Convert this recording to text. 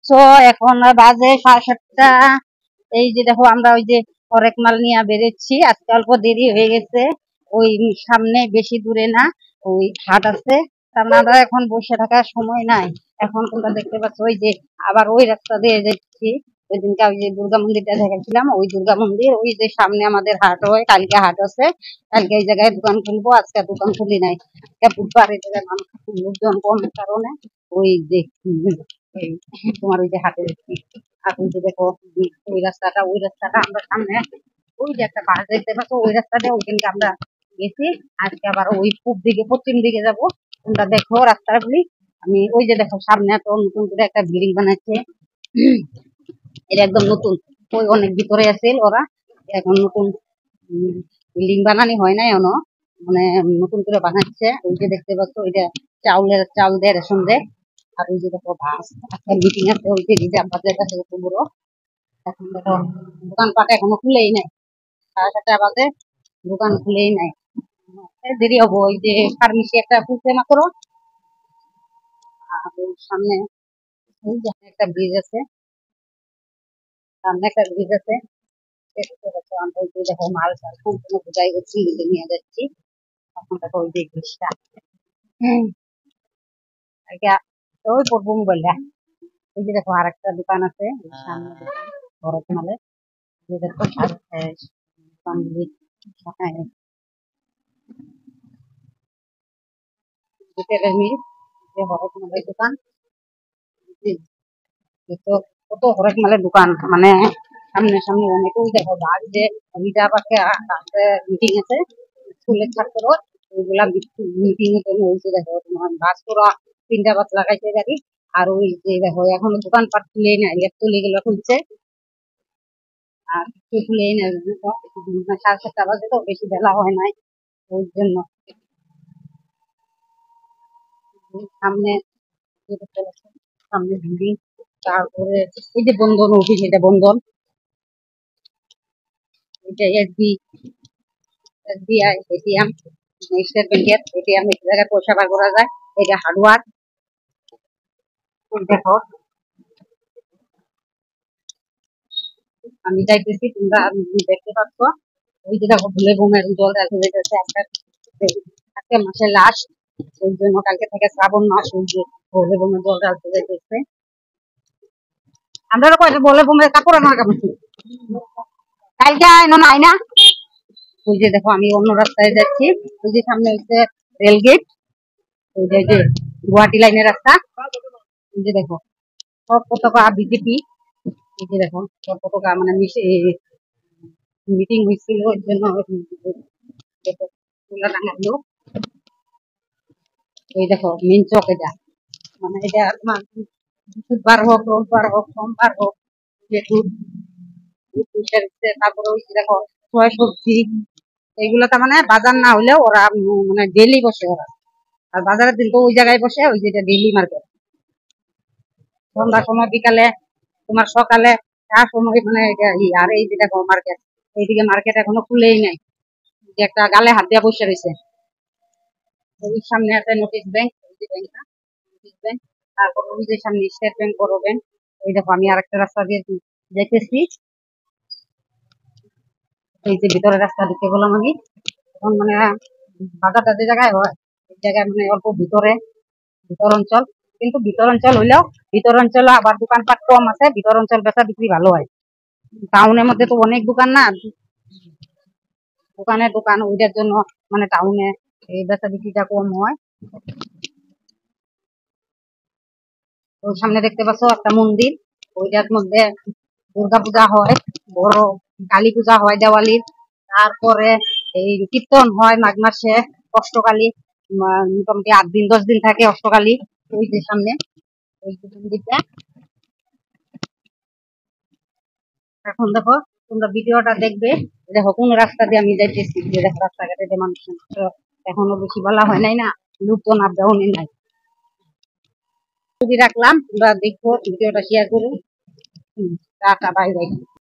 তো এখন বাজে 7:30। এই যে দেখো আমরা ওই যে হরেক মাল নিয়ে বেরোচ্ছি, আজকে অল্প দেরি হয়ে গেছে। ওই সামনে বেশি দূরে না, ওই হাট আছে, তার মানে আমরা এখন বসে থাকার সময় নাই। এখন তোমরা দেখতে পাচ্ছ ওই যে আবার ওই রাস্তা দিয়ে যাচ্ছি। ওই দিনকে ওই যে দুর্গা মন্দিরটা দেখাচ্ছিলাম, ওই দুর্গা মন্দির, ওই যে সামনে আমাদের হাট হয়, কালকে হাট আছে। কালকে এই জায়গায় দোকান খুলবো, আজকে দোকান খুলি নাই। বুধবার এই জায়গায় মানুষ লোকজন কমের কারণে ওই যে এই তোমার ওই যে হাটের আর ওই যে দেখো ওই রাস্তাটা আমরা সামনে ওই যে একটা বাস দেখতে পাচ্ছ, ওই রাস্তাটা ওইখানকে আমরা গেছি। আজকে আবার ওই পূব দিকে পশ্চিম দিকে যাব। তোমরা দেখো রাস্তাগুলি। আমি ওই যে দেখো সামনে তো নতুন করে একটা বিল্ডিং বানাচ্ছে, এটা একদম নতুন। ওই অনেক ভিতরে আছে ওরা, এখন নতুন বিল্ডিং বানানি হয় নাই এখনো, মানে নতুন করে বানাচ্ছে। ওই যে দেখতে পাচ্ছ ওইটা চাল দেয়, রেশন দেয়। আর ওই যে দেখো বাস, আজকে মিটিং আছে ওই যে রিজার্ভ বাজার কাছে একটু বড়। এখন দেখো দোকানপাট এখনো খুলেই নাই, 7:30 বাজে, দোকান খুলেই নাই। দেরি হবো, ওই যে ফার্মেসি একটা খুলছে মাত্র। আর ওই সামনে ওই যে একটা ব্রিজ আছে, সামনে একটা ব্রিজ আছে, দেখতে পাচ্ছ। আমরা ওই যে দেখো মাল টাল সম্পূর্ণ বোঝাই হচ্ছে নিয়ে যাচ্ছি। এখন দেখো ওই যে ব্রিজটা, ওই পড়বো মোবাইলটা। ওই যে দেখো আর একটা দোকান আছে সামনে, দোকান ভরত মালের। যে দেখো দোকানগুলি তেলের মিল, যে হরেক মালের দোকান। তো কত হরেক মালের দোকান, মানে সামনে সামনে অনেক। ওই দেখো বাস যে রিজার্ভ আছে, মিটিং আছে স্কুলের ছাত্র, ওইগুলা মিটিং এর জন্য হয়েছে। দেখো তোমার বাস পুরো 3টা বাস লাগাইছে গাড়ি। আর ওই যে দেখো এখনো দোকানপাট খুলে নাই, তুলে গেলে খুলছে আর খুলে নাই। 7:30 বাজে, তো বেশি বেলা হয় নাই ওই জন্য। সামনে সামনে বিল্ডিং, তারপরে ওই যে বন্ধন অফিস, এটা বন্ধন, এটা এসবিআই এটিএম, স্টেট ব্যাংকের এটিএম, এই জায়গায় পয়সা বার করা যায়। এটা হার্ডওয়ার। দেখো আমি যাইতেছি, তোমরা দেখতে পাচ্ছ। ওই যে দেখো ভুলে বোমের জল রাখতে যেতেছে আজকে মাসের লাস্ট, ওই জন্য কালকে থেকে শ্রাবণ মাস, ওই যে ভোলে বোমের জল রাখতে যেতেছে। আমরা কয়েকটা বলে বোমের কাপড় আনার কাপড় কালকে নাই না। ওই যে দেখো আমি অন্য রাস্তায় যাচ্ছি, ওই যে সামনে হচ্ছে রেলগেট, ওই যে গুয়াহাটি লাইনের রাস্তা। এই যে দেখো সব পতাকা বিজেপি, এই যে দেখো সব পতাকা, মানে মিটিং হয়েছিল ওই জন্য টাঙালো। এই দেখো মেন চক, এটা মানে এটা তোমার বুধবার হোক, রোববার হোক, সোমবার হোক, তারপরে ওই যে দেখো ছয় সবজি, এইগুলো তার মানে বাজার না হলেও ওরা মানে ডেলি বসে ওরা। আর বাজারের দিন তো ওই জায়গায় বসে, ওই যেটা ডেলি মার্কেট। সন্ধ্যার সময়, বিকালে, তোমার সকালে, চার সময়, মানে আর এই যে দেখো মার্কেট, এইদিকে মার্কেট এখনো খুলেই নাই, যে একটা গালে হাত দিয়া বসে রয়েছে। ওই সামনে আছে নোটিশ ব্যাংক, ওই যে ব্যাংকটা নোটিশ ব্যাংক। তারপর ওই যে সামনে স্টেট ব্যাংক, বড় ব্যাংক। ওই দেখো আমি আরেকটা রাস্তা দিয়ে যাইতেছি, এই যে ভিতরে রাস্তা দিতে বললাম আমি। এখন মানে বাজারটা যে জায়গায় হয়, এই জায়গায় মানে অল্প ভিতর অঞ্চল, কিন্তু ভিতর অঞ্চল হইলেও ভিতর অঞ্চলে আবার দোকানপাট কম আছে, ভিতর অঞ্চল বেচা বিক্রি ভালো হয়। টাউনের মধ্যে তো অনেক দোকান না, দোকান ওইটার জন্য মানে টাউনে এই বেচা বিক্রিটা কম হয়। ওই সামনে দেখতে পাচ্ছ একটা মন্দির, ওইটার মধ্যে দুর্গা পূজা হয়, বড় কালী পূজা হয় দেওয়ালির, তারপরে এই কীর্তন হয় মাঘ মাসে, অষ্টকালী, মোটামুটি 8 দিন 10 দিন থাকে অষ্টকালী। ওই যে সামনে ওই মন্দিরটা। এখন দেখো তোমরা ভিডিওটা দেখবে, দেখো কোন রাস্তা দিয়ে আমি যাইতেছি। দেখো রাস্তাঘাটে যে মানুষ এখনো বেশি বলা হয় নাই না, লোকজন আপ ডাউনই নাই। ছবি রাখলাম, তোমরা দেখো, ভিডিওটা শেয়ার করুন। Tata, bye bye.